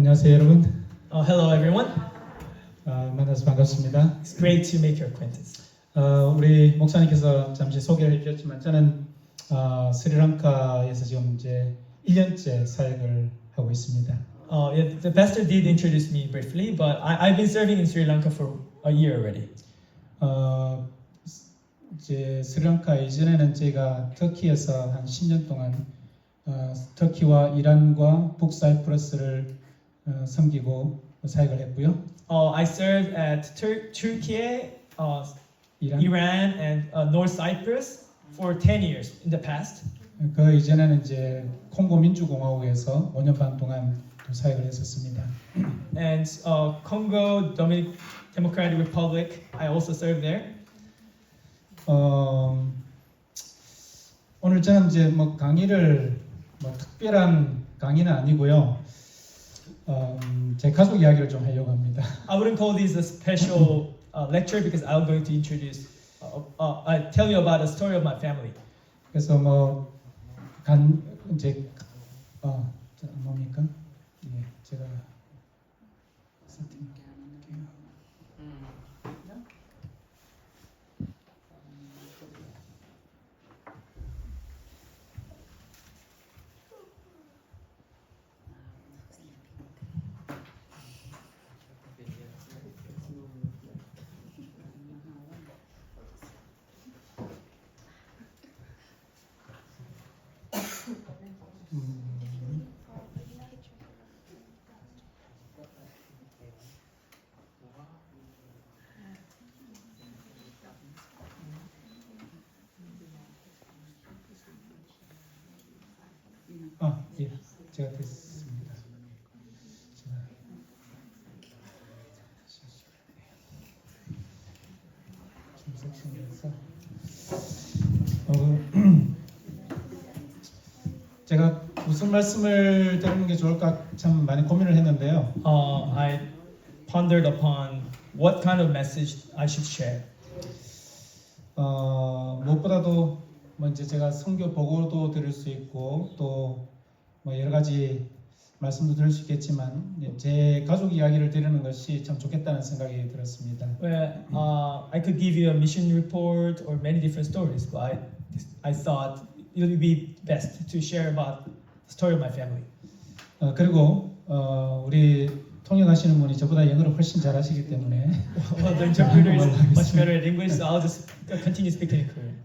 안녕하세요 여러분. Hello everyone. 만나서 반갑습니다. It's great to make your acquaintance. 우리 목사님께서 잠시 소개를 해주셨지만 저는 스리랑카에서 지금 이제 1년째 사역을 하고 있습니다. The pastor did introduce me briefly, but I've been serving in Sri Lanka for a year already. 이제 스리랑카 이전에는 제가 터키에서 한 10년 동안 터키와 이란과 북사이프러스를 섬기고 사역을 했고요. I served at Turkey, Iran, and North Cyprus for 10 years in the past. 그 이전에는 이제 콩고 민주공화국에서 5년 반 동안 또 사역을 했었습니다. And Congo Democratic Republic, I also served there. 오늘 저는 이제 뭐 강의를 특별한 강의는 아니고요. 제 가족 이야기를 좀 하려고 합니다. I wouldn't call this a special lecture because I'm going to introduce, I tell you about the story of my family. 그래서 이제 뭡니까? 예, 제가 세팅할게요. 예, 제가 됐습니다. 제가 무슨 말씀을 드리는 게 좋을까 참 많이 고민을 했는데요. I pondered upon what kind of message I should share. 무엇보다도 이제 제가 선교 보고도 드릴 수 있고 또 여러 가지 말씀도 드릴 수 있겠지만 제 가족 이야기를 드리는 것이 참 좋겠다는 생각이 들었습니다. Where I could give you a mission report or many different stories, but I thought it would be best to share about the story of my family. 그리고 우리 통역하시는 분이 저보다 영어를 훨씬 잘하시기 때문에 Well, the interpreter is much better at English, so I'll just continue speaking in Korean.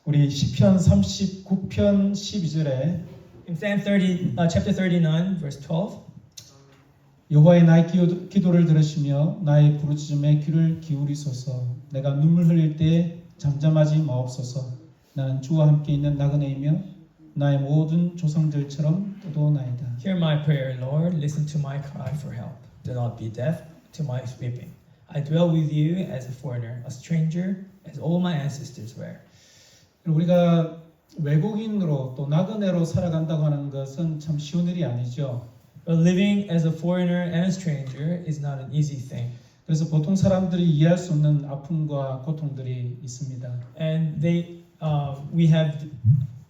우리 시편 39편 12절에 In Psalm 30, chapter 39, verse 12. 여호와의 나의 기도를 들으시며 나의 부르짖음에 귀를 기울이소서. 내가 눈물 흘릴 때 잠잠하지 마옵소서. 나는 주와 함께 있는 나그네이며 나의 모든 조상들처럼 떠도나이다. Hear my prayer, Lord. Listen to my cry for help. Do not be deaf to my weeping. I dwell with you as a foreigner, a stranger, as all my ancestors were. 우리가 외국인으로 또 나그네로 살아간다고 하는 것은 참 쉬운 일이 아니죠. But living as a foreigner and a stranger is not an easy thing. 그래서 보통 사람들이 이해할 수 없는 아픔과 고통들이 있습니다. And we have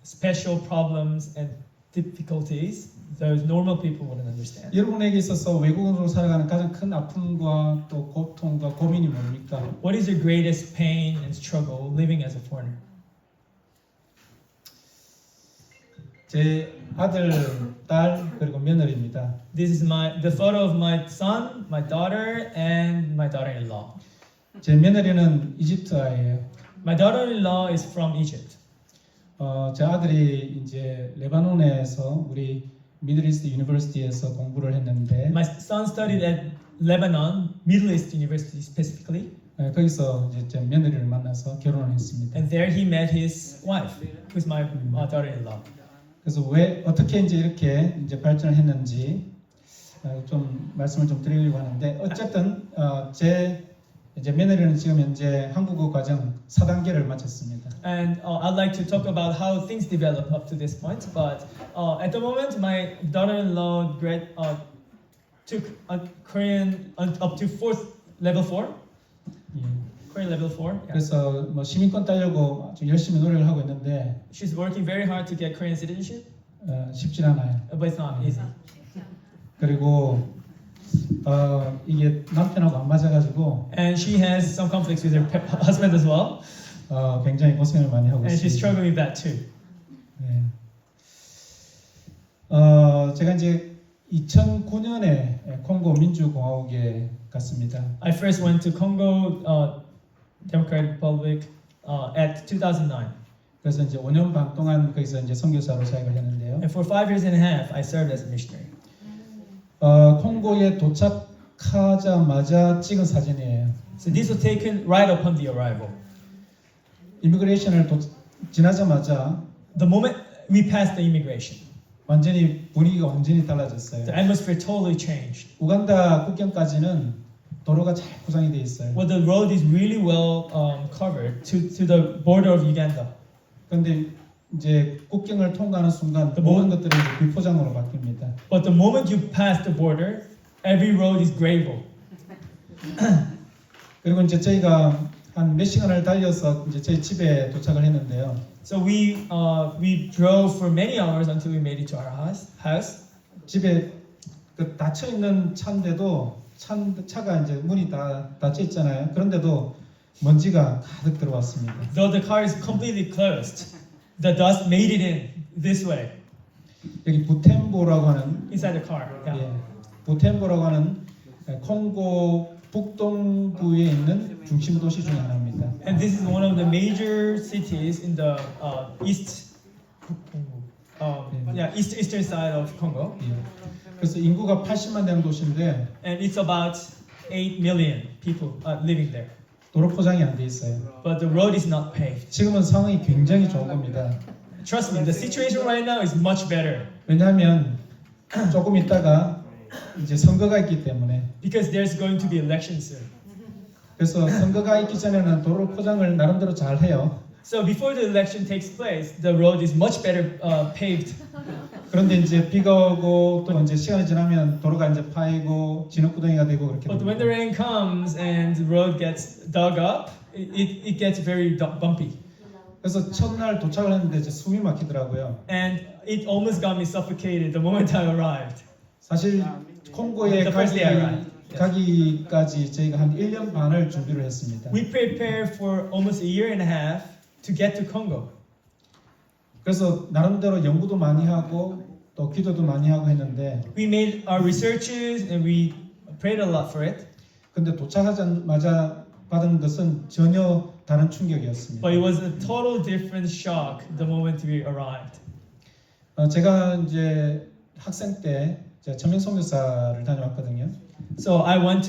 special problems and difficulties those normal people wouldn't understand. 여러분에게 있어서 외국인으로 살아가는 가장 큰 아픔과 또 고통과 고민이 뭡니까? What is your greatest pain and struggle living as a foreigner? 제 아들, 딸 그리고 며느리입니다. This is the photo of my son, my daughter, and my daughter-in-law. 제 며느리는 이집트아예요. My daughter-in-law is from Egypt. 제 아들이 이제 레바논에서 우리 미들이스트 유니버시티에서 공부를 했는데 My son studied at Lebanon, Middle East University specifically. 거기서 이제 제 며느리를 만나서 결혼을 했습니다. And there he met his wife, who's my daughter-in-law. 그래서 왜 어떻게 이제 이렇게 발전을 했는지 좀 말씀을 좀 드리려고 하는데 어쨌든 제 이제 며느리는 지금 현재 한국어 과정 4단계를 마쳤습니다. And I'd like to talk about how things developed up to this point. But at the moment, my daughter-in-law took Korean up to level 4. 예. Korean level 4. Yeah. 그래서 뭐 시민권 따려고 아주 열심히 노력을 하고 있는데 She's working very hard to get Korean citizenship, 쉽지 않아요. but it's not easy. 그리고 이게 남편하고 안 맞아가지고 and she has some conflicts with her husband as well, 굉장히 고생을 많이 하고 and she's 있습니다. struggling with that too. 네. 제가 이제 2009년에 콩고 민주공화국에 갔습니다. I first went to Congo Democratic Republic at 2009, 그래서 이제 5년 반 동안 거기서 이제 선교사로 사역을 했는데요. and for 5 years and a half, I served as a missionary. 콩고에 도착하자마자 찍은 사진이에요. So this was taken right upon the arrival. 이미그레이션을 지나자마자 The moment we passed the immigration, 완전히 분위기가 완전히 the 달라졌어요. atmosphere totally changed. 우간다 국경까지는 도로가 잘 구상이 돼 있어요. Well, the road is really well covered to the border of Uganda. 그런데 이제 국경을 통과하는 순간 The 모든 것들이 이제 비포장으로 바뀝니다. But the moment you pass the border, every road is gravel. 그리고 이제 저희가 한 몇 시간을 달려서 이제 저희 집에 도착을 했는데요. So we drove for many hours until we made it to our house. 집에 그 닫혀 있는 차인데도 차가 이제 문이 다 닫혀 있잖아요. 그런데도 먼지가 가득 들어왔습니다. Though the car is completely closed, the dust made it in this way 여기 부템보라고 하는 inside the car. Yeah. 예, 부템보라고 하는 콩고 북동부에 있는 중심 도시 중에 하나입니다. And this is one of the major cities in the eastern side of Congo. 예. 그래서 인구가 80만 되는 도시인데 And it's about 8 million people living there. 도로 포장이 안 돼 있어요. But the road is not paved. 지금은 상황이 굉장히 좋은 겁니다. Trust me, the situation right now is much better 왜냐하면 조금 있다가 이제 선거가 있기 때문에 because there's going to be election soon. 그래서 선거가 있기 전에는 도로 포장을 나름대로 잘 해요. So before the election takes place, the road is much better paved. 그런데 이제 비가 오고 또 이제 시간이 지나면 도로가 이제 파이고 진흙구덩이가 되고 그렇게 But when 됩니다. the rain comes and the road gets dug up, it gets very bumpy. 그래서 첫날 도착을 했는데 이제 숨이 막히더라고요. And it almost got me suffocated the moment I arrived. 사실 콩고에 The first day I arrived. 가기까지 저희가 한 1년 반을 준비를 했습니다. We prepared for almost a year and a half to get to Congo. 그래서 나름대로 연구도 많이 하고 또 기도도 많이 하고 했는데 We made our researches and we prayed a lot for it. 근데 도착하자마자 받은 것은 전혀 다른 충격이었습니다. But it was a total different shock the moment we arrived. 제가 이제 학생 때 제가 천명 선교사를 다녀왔거든요. So I joined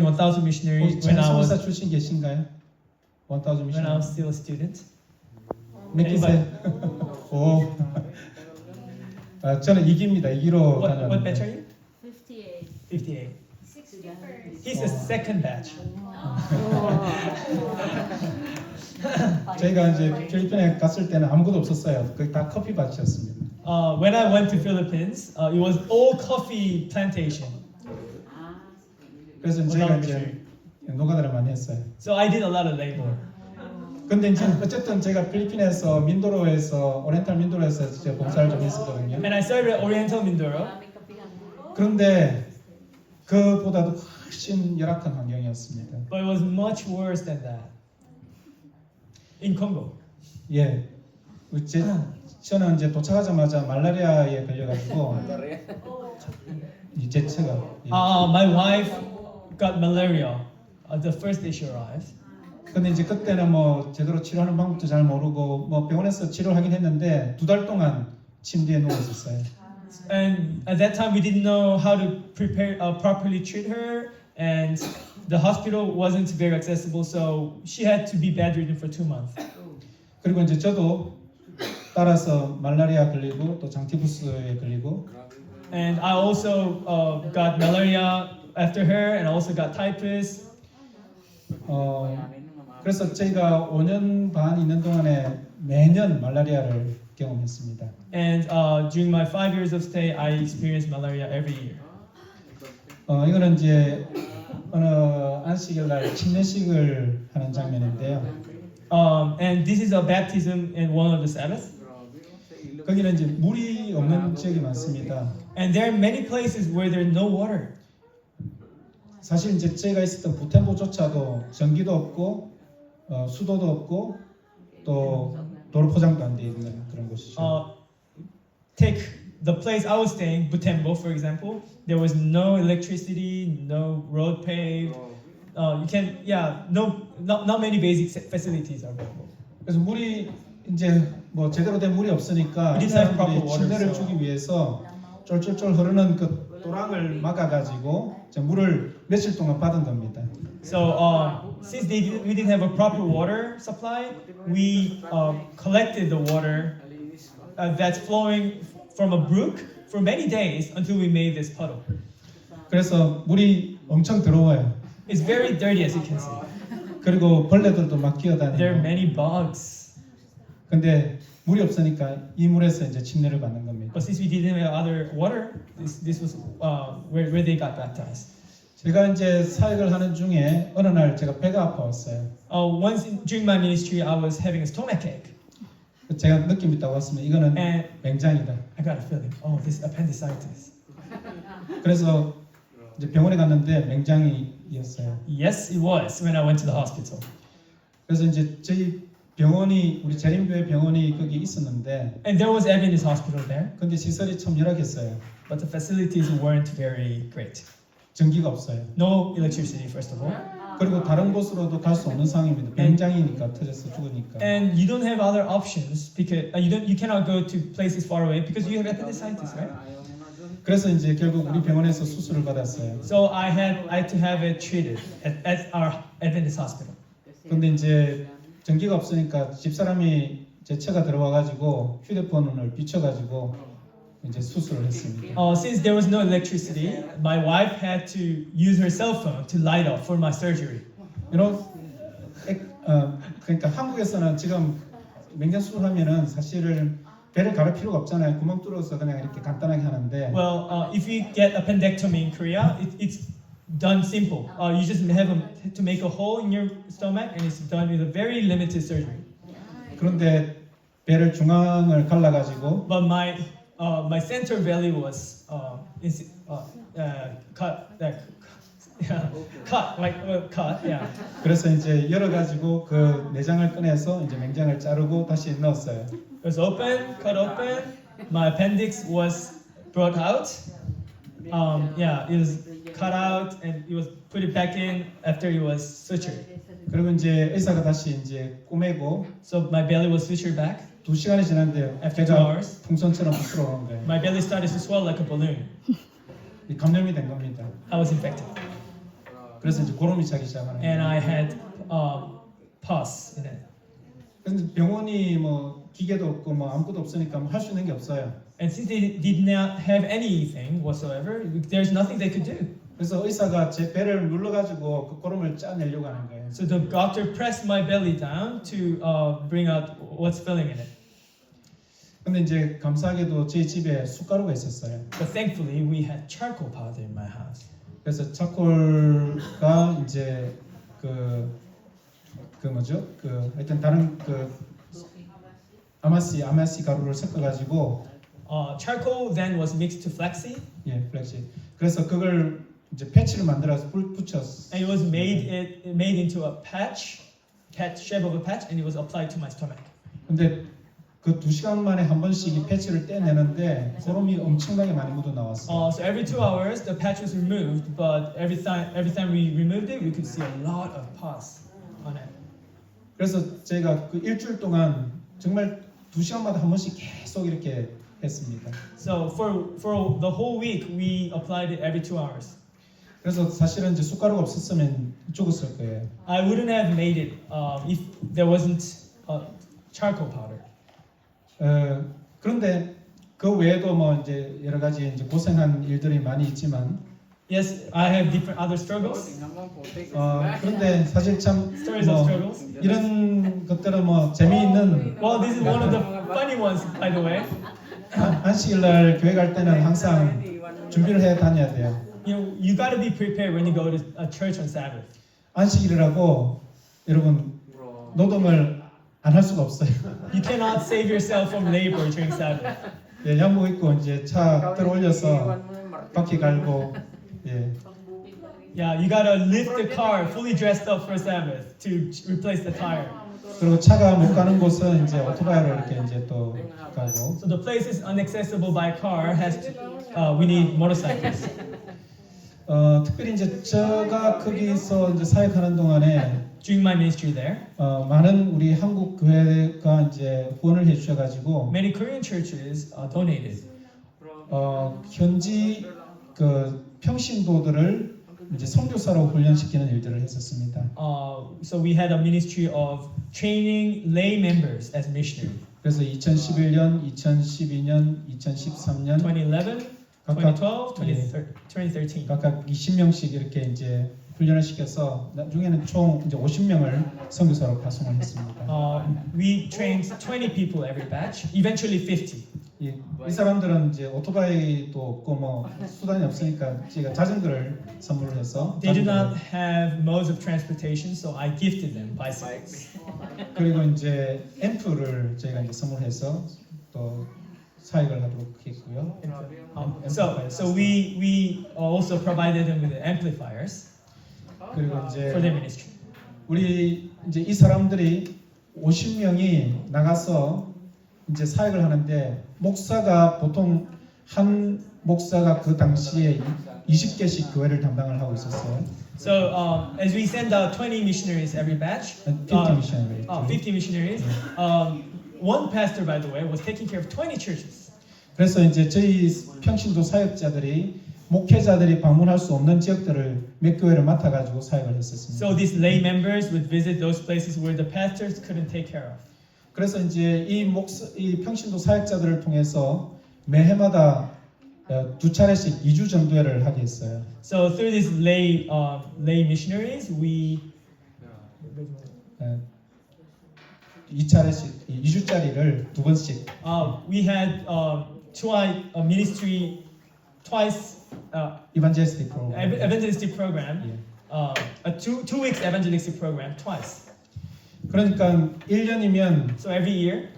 1000 missionaries 천명 선교사 출신 계신가요? 1000 when I was missionary. still a student. 몇 기세? 오. 저는 2기입니다. 2기로 What batch are 다녔는데. you? 58. 58. 61st. He's the second batch. 저희가 이제 필리핀에 갔을 때는 아무것도 없었어요. 거기 다 커피밭이었습니다. When I went to Philippines, it was all coffee plantation. 그래서 저희가 이제 노가다를 많이 했어요. So I did a lot of labor. 근데 이제 어쨌든 제가 필리핀에서 민도로에서 오리엔탈 민도로에서 이제 봉사를 좀 했었거든요. And I served at Oriental Mindoro. 그런데 그보다도 훨씬 열악한 환경이었습니다. But it was much worse than that. In Congo. 예, 저는 이제 도착하자마자 말라리아에 걸려가지고 이 제체가. 예. My wife got malaria the first day she arrived. 근데 이제 그때는 뭐 제대로 치료하는 방법도 잘 모르고 뭐 병원에서 치료하긴 했는데 2달 동안 침대에 누워 있었어요. And at that time we didn't know how to properly treat her, and the hospital wasn't very accessible, so she had to be bedridden for 2 months. 그리고 이제 저도 따라서 말라리아 걸리고 또 장티푸스에 걸리고 And I also got malaria after her, and also got typhus. 그래서 저희가 5년 반 있는 동안에 매년 말라리아를 경험했습니다. And during my 5 years of stay, I experienced malaria every year. 이거는 이제 어느 안식일 날 침례식을 하는 장면인데요. And this is a baptism in one of the Sabbaths. 거기는 이제 물이 없는 지역이 많습니다. And there are many places where there's no water. 사실 이제 제가 있었던 부템보조차도 전기도 없고 수도도 없고 또 도로 포장도 안 돼 있는 그런 곳이죠. Take the place I was staying, Butembo, for example. There was no electricity, no road paved. You can, yeah, not many basic facilities are available. 그래서 물이 이제 뭐 제대로 된 물이 없으니까 We 이 didn't have proper 사람들이 water, 침대를 so- 주기 위해서 쫄쫄쫄 흐르는 그 또랑을 막아가지고 이제 물을 며칠 동안 받은 겁니다. So since we didn't have a proper water supply, we collected the water that's flowing from a brook for many days until we made this puddle. 그래서 물이 엄청 더러워요. It's very dirty, as you can see. 그리고 벌레들도 막 There are 기어다니고. many bugs. 근데 물이 없으니까 이 물에서 이제 침례를 받는 겁니다. But since we didn't have other water, this was where they got baptized. 제가 이제 사역을 하는 중에 어느 날 제가 배가 아파왔어요. During my ministry, I was having a stomachache, 제가 느낌이 딱 왔습니다. 이거는 and 맹장이다. I got a feeling, oh, this is appendicitis. 그래서 이제 병원에 갔는데 맹장이었어요. Yes, it was when I went to the hospital. 그래서 이제 저희 병원이 우리 재림교회 병원이 거기 있었는데 And there was Adventist hospital there, 근데 시설이 참 열악했어요. but the facilities weren't very great. 전기가 없어요. No electricity, first of all. 그리고 다른 곳으로도 갈 수 없는 상황입니다. 맹장이니까 터져서 죽으니까. And you don't have other options because you cannot go to places far away because you have appendicitis, right? 그래서 이제 결국 우리 병원에서 수술을 받았어요. So I had to have it treated at our Adventist hospital. 근데 이제 전기가 없으니까 집사람이 제 차가 들어와가지고 휴대폰을 비춰가지고 이제 수술을 했습니다. Since there was no electricity, my wife had to use her cell phone to light up for my surgery. You know, 그러니까 한국에서는 지금 맹장 수술하면은 사실은 배를 가를 필요가 없잖아요. 구멍 뚫어서 그냥 이렇게 간단하게 하는데 Well, if you get appendectomy in Korea, it's done simple. You just have to make a hole in your stomach, and it's done with a very limited surgery. 그런데 배를 중앙을 갈라가지고 But my center belly was cut, yeah, cut, cut, yeah. 그래서 이제 열어가지고 그 내장을 꺼내서 이제 맹장을 자르고 다시 넣었어요. It was open, cut open. My appendix was brought out. Yeah, it was cut out and it was put it back in after it was sutured. 그리고 이제 의사가 다시 이제 꼬매고 So my belly was sutured back. 2시간이 지났는데요. After 2 배가 hours. 풍선처럼 부풀어오는 거예요. My belly started to swell like a balloon. 이 감염이 된 겁니다. I was infected, 그래서 이제 고름이 차기 시작하는 and 거예요. I had pus in it. 근데 병원이 뭐 기계도 없고 뭐 아무것도 없으니까 뭐 할 수 있는 게 없어요. And since they did not have anything whatsoever, there's nothing they could do. 그래서 의사가 제 배를 눌러가지고 그 고름을 짜내려고 하는 거예요. So the doctor pressed my belly down to bring out what's filling in it. 근데 이제 감사하게도 제 집에 숯가루가 있었어요. But thankfully, we had charcoal powder in my house. 그래서 차콜과 이제 그 뭐죠? 그 하여튼 다른 그 아마시 가루를 섞어가지고 Charcoal then was mixed to flaxseed, 예 플렉시. 그래서 그걸 이제 패치를 만들어서 붙였어. and it was made into a patch shape of a patch, and it was applied to my stomach. 근데 그 2시간 만에 한 번씩 이 패치를 떼내는데 고름이 엄청나게 많이 묻어 나왔어요. So every 2 hours, the patch was removed, but every time we removed it, we could see a lot of pus on it. 그래서 제가 그 일주일 동안 정말 2시간마다 한 번씩 계속 이렇게 했습니다. So for the whole week, we applied it every 2 hours. 그래서 사실은 이제 숟가루가 없었으면 죽었을 거예요. I wouldn't have made it if there wasn't charcoal powder. 그런데 그 외에도 뭐 이제 여러 가지 이제 고생한 일들이 많이 있지만 Yes, I have different other struggles, 그런데 사실 참 stories of 뭐 struggles. 이런 것들은 뭐 재미있는 Well, this is one of the funny ones, by the way. 안식일 날 교회 갈 때는 항상 준비를 해 다녀야 돼요. You got to be prepared when you go to a church on Sabbath. 안식일이라고 여러분 노동을 안 할 수가 없어요. You cannot save yourself from labor during Sabbath. 예, 양복 입고 이제 차 들어올려서 바퀴 갈고 예. Yeah, you gotta lift the car fully dressed up for Sabbath to replace the tire. 그리고 차가 못 가는 곳은 이제 오토바이로 이렇게 이제 또 가고 So the places inaccessible by car we need motorcycles. 특별히 이제 제가 거기서 이제 사역하는 동안에 During my ministry there, 많은 우리 한국 교회가 이제 후원을 해주셔가지고 many Korean churches donated. 현지 그 평신도들을 이제 선교사로 훈련시키는 일들을 했었습니다. So we had a ministry of training lay members as missionaries. 그래서 2011년, 2012년, 2013년 2011, 각각 2012, 2013. 각각 20명씩 이렇게 이제 훈련을 시켜서 나중에는 총 이제 50명을 선교사로 파송을 했습니다. We trained 20 people every batch, eventually 50. 이 사람들은 이제 오토바이도 없고 뭐 수단이 없으니까 제가 자전거를 선물을 해서 They do not have modes of transportation, so I gifted them bicycles. 그리고 이제 앰프를 저희가 이제 선물해서 또 사역을 하도록 했고요. So we also provided them with the amplifiers 그리고 이제 for their ministry. 우리 이제 이 사람들이 50명이 나가서 이제 사역을 하는데 목사가 보통 한 목사가 그 당시에 20개씩 교회를 담당을 하고 있었어요. So as we send out 20 missionaries every batch, 50 missionaries. 50 missionaries, one pastor, by the way, was taking care of 20 churches. 그래서 이제 저희 평신도 사역자들이 목회자들이 방문할 수 없는 지역들을 몇 교회를 맡아가지고 사역을 했었습니다. So these lay members would visit those places where the pastors couldn't take care of. 그래서 이제 이 평신도 사역자들을 통해서 매해마다 두 차례씩 2주 전도회를 하게 했어요. So through these lay missionaries, we 2차례씩 2주짜리를 두 번씩 we had a ministry twice 이반젤리스틱 프로그램. evangelistic program, a two weeks evangelistic program twice. 그러니까 1년이면 So every year,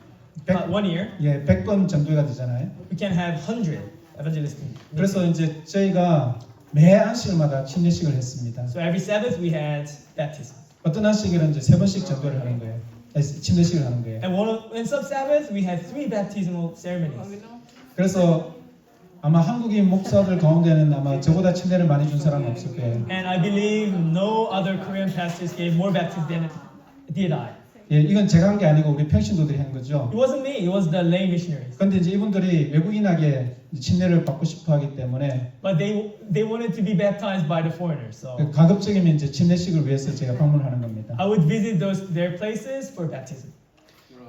1 year, 100번 전도회가 되잖아요. we can have 100 evangelistic. 그래서 이제 저희가 매 안식일마다 침례식을 했습니다. So every Sabbath we had baptism. 어떤 안식일은 이제 3번씩 전도를 하는 거예요. 침례식을 하는 거예요. And in some Sabbath we had 3 baptismal ceremonies. 그래서 아마 한국인 목사들 가운데는 아마 저보다 침례를 많이 준 사람은 없을 거예요. And I believe no other Korean pastors gave more baptisms than did I. 예, 이건 제가 한 게 아니고 우리 평신도들이 한 거죠. It wasn't me, it was the lay missionaries. 그런데 이제 이분들이 외국인에게 침례를 받고 싶어 하기 때문에 But they wanted to be baptized by the foreigners. So 가급적이면 이제 침례식을 위해서 제가 방문하는 겁니다. I would visit their places for baptism.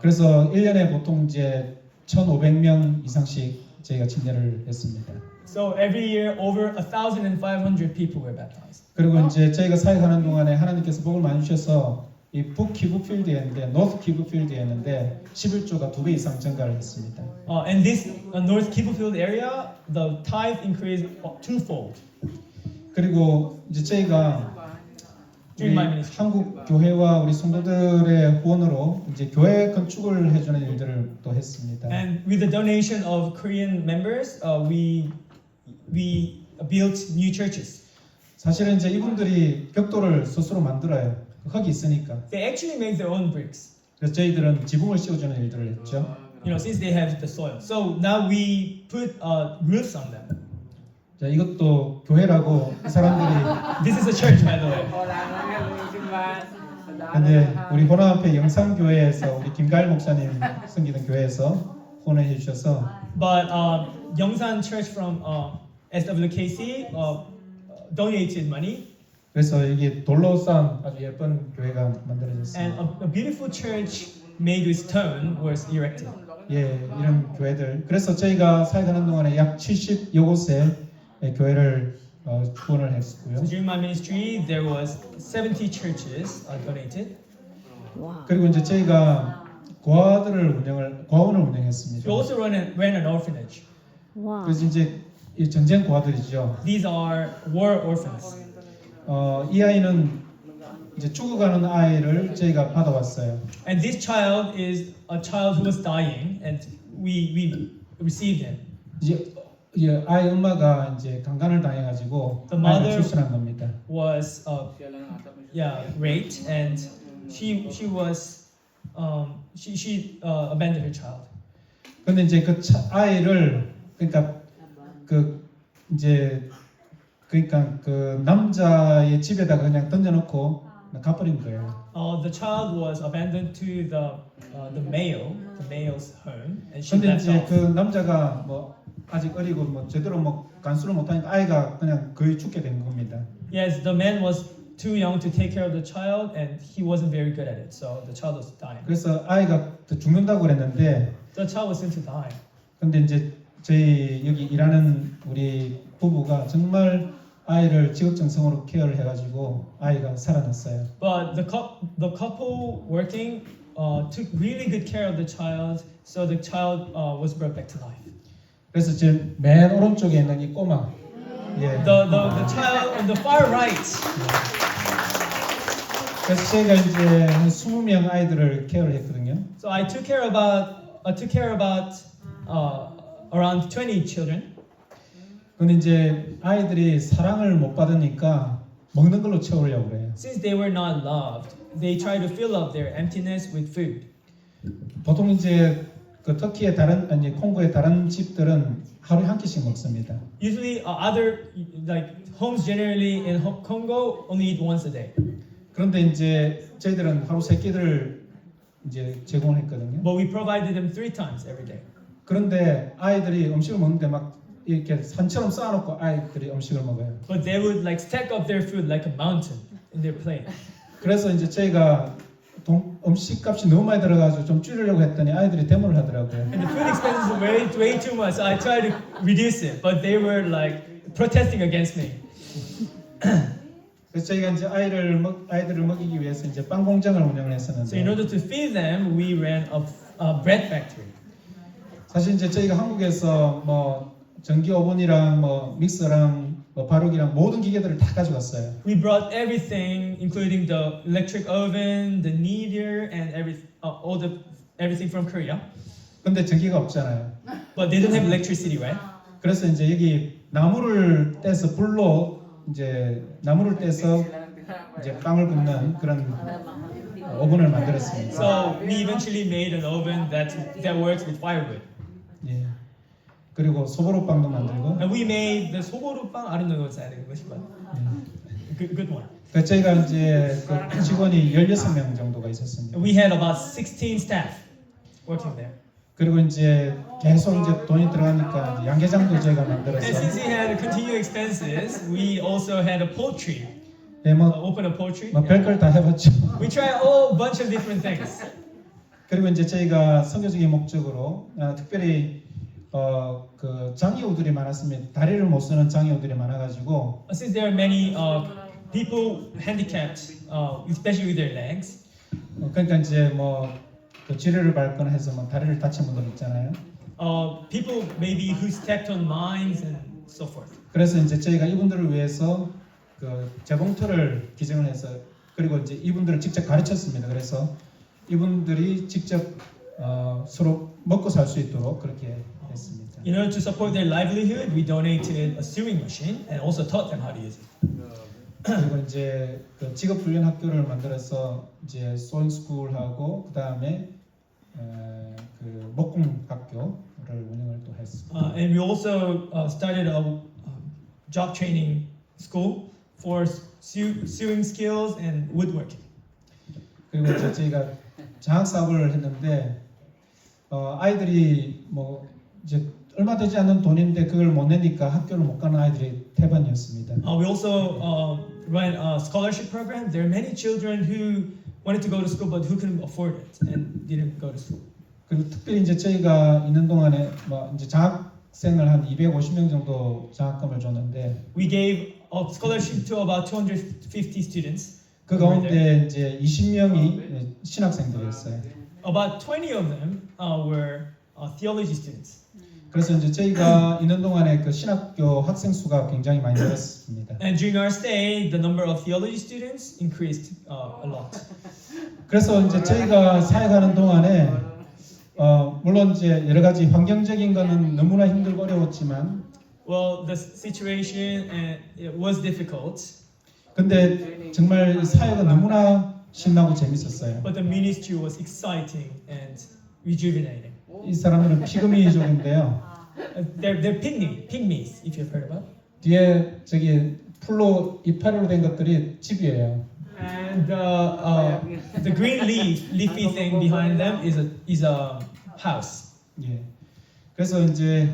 그래서 1년에 보통 이제 1,500명 이상씩 저희가 침례를 했습니다. So every year over 1,500 people were baptized. 그리고 이제 저희가 사역하는 동안에 하나님께서 복을 많이 주셔서 이 북키브필드였는데 노스 키브필드였는데 11조가 2배 이상 증가를 했습니다. And this North Kibufield area, the tithe increased twofold. 그리고 이제 저희가 우리 During my ministry. 한국 교회와 우리 성도들의 후원으로 이제 교회 건축을 해주는 일들을 또 했습니다. And with the donation of Korean members, we built new churches. 사실은 이제 이분들이 벽돌을 스스로 만들어요. 흙이 있으니까. They actually make their own bricks. 그래서 저희들은 지붕을 씌워주는 일들을 했죠. You know, since they have the soil. So now we put roofs on them. 자, 이것도 교회라고 이 사람들이 This is a church, by the way. 근데 우리 호남 앞에 영산교회에서 우리 김가일 목사님 섬기는 교회에서 후원해 주셔서 But Yongsan Church from SWKC donated money, 그래서 여기 돌로 쌓은 아주 예쁜 교회가 and 만들어졌습니다. a beautiful church made with stone was erected. 예, 이런 교회들. 그래서 저희가 사역하는 동안에 약 70여 곳에 교회를 후원을 했고요. So during my ministry, there was 70 churches donated. 그리고 이제 저희가 과원을 We 운영했습니다. also ran an orphanage. 그래서 이제 이 전쟁 고아들이죠. These are war orphans. 이 아이는 이제 죽어가는 아이를 저희가 받아왔어요. And this child is a child who was dying, and we received him. 이제 아이 엄마가 이제 강간을 당해가지고 The 아이를 mother- 출산한 겁니다. Was raped, and she abandoned her child. 근데 이제 그 아이를 그러니까 그 남자의 집에다가 그냥 던져놓고 가버린 거예요. The child was abandoned to the male's home, and she 근데 left 이제 off. 그 남자가 뭐 아직 어리고 뭐 제대로 뭐 간수를 못하니까 아이가 그냥 거의 죽게 된 겁니다. Yes, the man was too young to take care of the child, and he wasn't very good at it, so the child was dying. 그래서 아이가 죽는다고 그랬는데 The child was soon to die. 근데 이제 저희 여기 일하는 우리 부부가 정말 아이를 지극정성으로 케어를 해가지고 아이가 살아났어요. But the couple working took really good care of the child, so the child was brought back to life. 그래서 지금 맨 오른쪽에 있는 이 꼬마, 예. The child on the far right. 그래서 제가 이제 한 20명 아이들을 케어를 했거든요. So I took care about around 20 children. 근데 이제 아이들이 사랑을 못 받으니까 먹는 걸로 채우려고 그래요. Since they were not loved, they tried to fill up their emptiness with food. 보통 이제 그 터키의 콩고의 다른 집들은 하루에 한 끼씩 먹습니다. Usually, other like homes generally in Congo only eat once a day. 그런데 이제 저희들은 하루 3끼를 이제 제공했거든요. But we provided them 3 times every day. 그런데 아이들이 음식을 먹는데 막 이렇게 산처럼 쌓아놓고 아이들이 음식을 먹어요. But they would like stack up their food like a mountain in their plate. 그래서 이제 저희가 음식값이 너무 많이 들어가지고 좀 줄이려고 했더니 아이들이 데모를 하더라고요. And the food expenses were way too much. So I tried to reduce it, but they were like protesting against me. 그래서 저희가 이제 아이들을 먹이기 위해서 이제 빵 공장을 운영을 So in 했었는데 order to feed them, we ran a bread factory. 사실 이제 저희가 한국에서 뭐 전기 오븐이랑 뭐 믹서랑 뭐 바르기랑 모든 기계들을 다 가져갔어요. We brought everything, including the electric oven, the kneader, and everything from Korea. 근데 전기가 없잖아요. But they didn't have electricity, right? 그래서 이제 여기 나무를 떼서 불로 이제 나무를 떼서 이제 빵을 굽는 그런 오븐을 만들었습니다. So we eventually made an oven that works with firewood. 예. 그리고 소보로빵도 만들고. And we made the soborupang. I don't know what's that in English, but good one. 그 저희가 이제 그 직원이 16명 정도가 있었습니다. And we had about 16 staff working there. 그리고 이제 계속 이제 돈이 들어가니까 이제 양계장도 저희가 And 만들어서 since we had continued expenses, we also had a poultry. 예, 뭐 Open a poultry. 별걸 다 해봤죠. We tried a whole bunch of different things. 그리고 이제 저희가 선교적인 목적으로 특별히 그 장애우들이 많았습니다. 다리를 못 쓰는 장애우들이 많아가지고 Since there are many people handicapped, especially with their legs, 그러니까 이제 뭐그 지뢰를 밟거나 해서 뭐 다리를 다친 분들 있잖아요. people maybe who stepped on mines and so forth. 그래서 이제 저희가 이분들을 위해서 그 재봉틀을 기증을 해서 그리고 이제 이분들을 직접 가르쳤습니다. 그래서 이분들이 직접 서로 먹고 살 수 있도록 그렇게 했습니다. In order to support their livelihood, we donated a sewing machine and also taught them how to use it. 그리고 이제 그 직업 훈련 학교를 만들어서 이제 소잉 스쿨하고 그 다음에 그 목공 학교를 운영을 또 했습니다. And we also started a job training school for sewing skills and woodworking. 그리고 이제 저희가 장학 사업을 했는데 아이들이 뭐 이제 얼마 되지 않는 돈인데 그걸 못 내니까 학교를 못 가는 아이들이 태반이었습니다. We also ran a scholarship program. There are many children who wanted to go to school but who couldn't afford it and didn't go to school. 그리고 특별히 이제 저희가 있는 동안에 뭐 이제 장학생을 한 250명 정도 장학금을 줬는데 We gave a scholarship to about 250 students. 그 가운데 이제 20명이 신학생들이었어요. About 20 of them were theology students. 그래서 이제 저희가 있는 동안에 그 신학교 학생 수가 굉장히 많이 늘었습니다. And during our stay, the number of theology students increased a lot. 그래서 이제 저희가 사역하는 동안에 물론 이제 여러 가지 환경적인 거는 너무나 힘들고 어려웠지만 Well, the situation it was difficult, 근데 정말 사역은 너무나 신나고 재밌었어요. but the ministry was exciting and rejuvenating. 이 사람들은 피그미족인데요. They're pygmies, if you've heard about. 뒤에 저기 풀로 이파리로 된 것들이 집이에요. And the green leafy thing behind them is a house. 예. 그래서 이제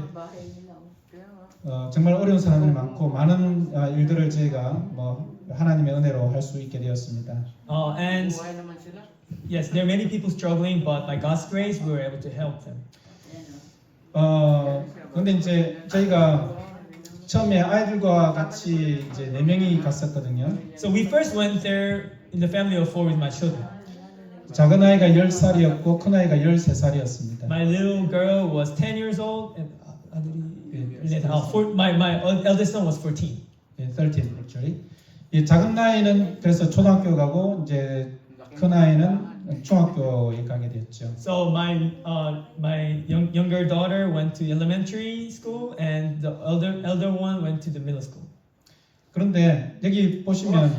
정말 어려운 사람들이 많고 많은 일들을 저희가 뭐 하나님의 은혜로 할 수 있게 되었습니다. And yes, there are many people struggling, but by God's grace, we were able to help them. 근데 이제 저희가 처음에 아이들과 같이 이제 4명이 갔었거든요. So we first went there in the family of 4 with my children. 작은 아이가 10살이었고 큰 아이가 13살이었습니다. My little girl was 10 years old, and my eldest son was 14. 예, 13 actually. 이 작은 아이는 그래서 초등학교 가고 이제 큰 아이는 중학교에 가게 됐죠. So my younger daughter went to elementary school, and the elder one went to the middle school. 그런데 여기 보시면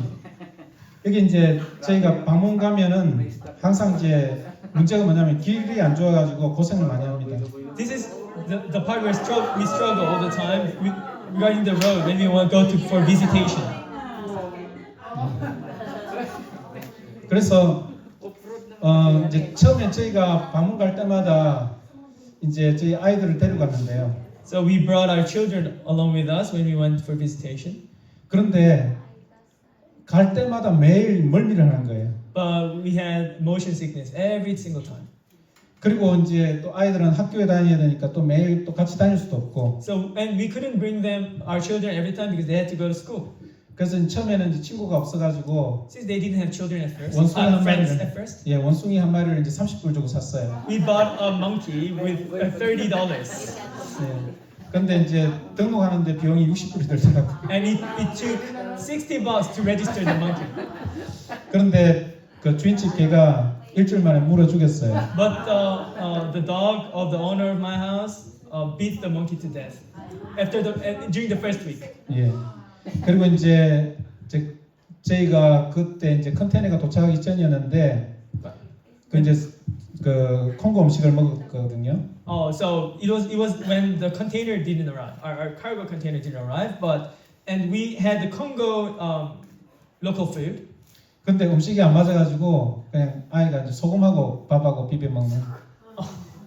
여기 이제 저희가 방문 가면은 항상 이제 문제가 뭐냐면 길이 안 좋아가지고 고생을 많이 합니다. This is the part where we struggle all the time regarding the road when we want to go for visitation. 그래서 이제 처음에 저희가 방문 갈 때마다 이제 저희 아이들을 데려갔는데요. So we brought our children along with us when we went for visitation. 그런데 갈 때마다 매일 멀미를 하는 거예요. But we had motion sickness every single time. 그리고 이제 또 아이들은 학교에 다녀야 되니까 또 매일 또 같이 다닐 수도 없고. So and we couldn't bring our children every time because they had to go to school. 그래서 처음에는 이제 친구가 없어가지고 Since they didn't have children at first, 원숭이 한 friends 마리를 at first, 예 원숭이 한 마리를 이제 30불 주고 샀어요. we bought a monkey with $30. 예. 근데 이제 등록하는데 비용이 60불이 들더라고요. And it took $60 to register the monkey. 그런데 그 주인집 개가 일주일 만에 물어 죽였어요. But the dog of the owner of my house beat the monkey to death during the first week. 예. 그리고 이제 저희가 그때 이제 컨테이너가 도착하기 전이었는데 그 이제 그 콩고 음식을 먹었거든요. So it was when the container didn't arrive. Our cargo container didn't arrive, and we had the Congo local food. 근데 음식이 안 맞아가지고 그냥 아이가 이제 소금하고 밥하고 비벼 먹는.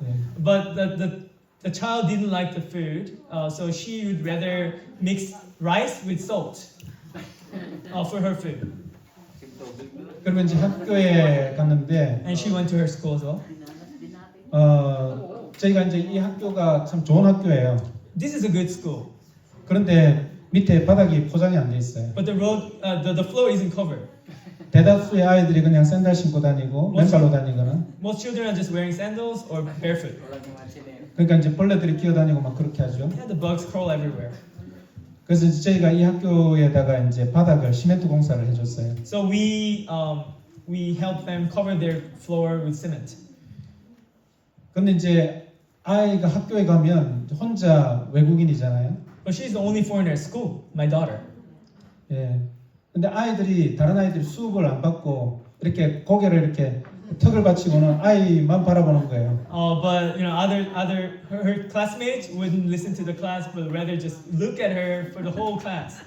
예. But the child didn't like the food, so she would rather mix rice with salt for her food. 그러면 이제 학교에 갔는데 And she went to her school as well. 저희가 이제 이 학교가 참 좋은 학교예요. This is a good school, 그런데 밑에 바닥이 포장이 안 돼 있어요. but the floor isn't covered. 대다수의 아이들이 그냥 샌들 신고 다니고 맨발로 다니거나. Most children are just wearing sandals or barefoot. 그러니까 이제 벌레들이 끼어다니고 막 그렇게 하죠. And the bugs crawl everywhere. 그래서 이제 저희가 이 학교에다가 이제 바닥을 시멘트 공사를 해줬어요. So we helped them cover their floor with cement. 근데 이제 아이가 학교에 가면 혼자 외국인이잖아요. But she's the only foreigner at school, my daughter. 예. 근데 다른 아이들이 수업을 안 받고 이렇게 고개를 이렇게 턱을 받치고는 아이만 바라보는 거예요. But her classmates wouldn't listen to the class, but rather just look at her for the whole class.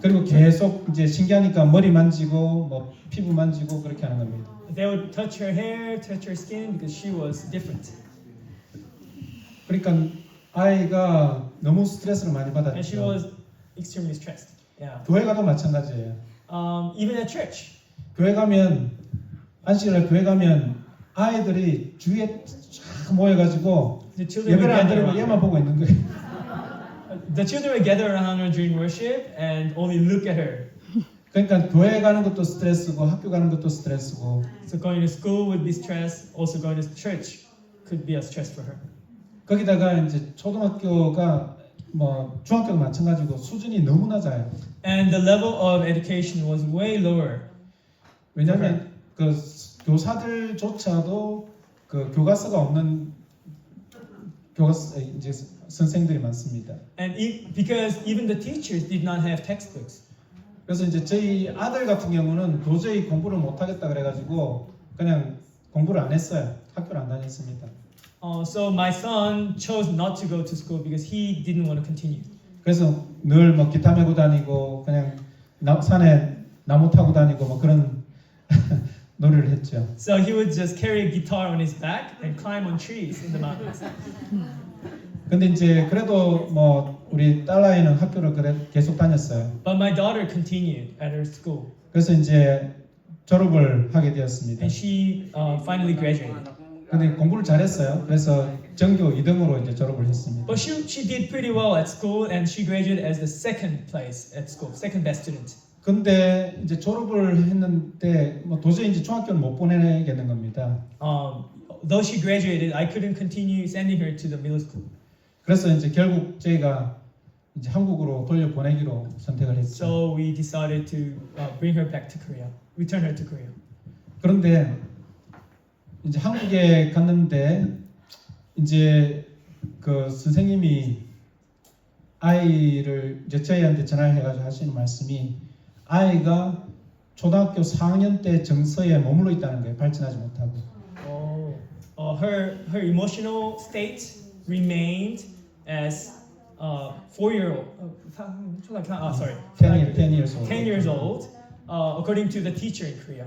그리고 계속 이제 신기하니까 머리 만지고 뭐 피부 만지고 그렇게 하는 겁니다. They would touch her hair, touch her skin because she was different. 그러니까 아이가 너무 스트레스를 많이 And she 받았죠. was extremely stressed. Yeah. 교회 가도 마찬가지예요. Even at church. 교회 가면 안식일날 교회 가면 아이들이 주위에 쫙 모여가지고 The children would 예배를 안 gather 드리고 얘만 around. 보고 있는 거예요. The children would gather around her during worship and only look at her. 그러니까 교회 가는 것도 스트레스고 학교 가는 것도 스트레스고. So going to school would be stress. Also going to church could be a stress for her. 거기다가 이제 초등학교가 뭐 중학교도 마찬가지고 수준이 너무 낮아요. And the level of education was way lower. 왜냐하면 그 교사들조차도 그 교과서가 없는 교과서 이제 선생들이 많습니다. And because even the teachers did not have textbooks. 그래서 이제 저희 아들 같은 경우는 도저히 공부를 못하겠다 그래가지고 그냥 공부를 안 했어요. 학교를 안 다녔습니다. So my son chose not to go to school because he didn't want to continue. 그래서 늘 뭐 기타 메고 다니고 그냥 산에 나무 타고 다니고 뭐 그런 놀이를 했죠. So he would just carry a guitar on his back and climb on trees in the mountains. 근데 이제 그래도 뭐 우리 딸아이는 학교를 계속 다녔어요. But my daughter continued at her school, 그래서 이제 졸업을 하게 되었습니다. and she finally graduated. 근데 공부를 잘했어요. 그래서 전교 2등으로 이제 졸업을 했습니다. But she did pretty well at school, and she graduated as the second place at school, second best student. 근데 이제 졸업을 했는데 뭐 도저히 이제 중학교는 못 보내겠는 겁니다. Though she graduated, I couldn't continue sending her to the middle school. 그래서 이제 결국 저희가 이제 한국으로 돌려 보내기로 선택을 했죠. So we decided to bring her back to Korea, return her to Korea. 그런데 이제 한국에 갔는데 이제 그 선생님이 아이를 이제 저희한테 전화를 해가지고 하시는 말씀이 아이가 초등학교 4학년 때 정서에 머물러 있다는 거예요. 발전하지 못하고. Her emotional state remained as 4-year-old. Sorry, 10 years old. 10 years old, according to the teacher in Korea.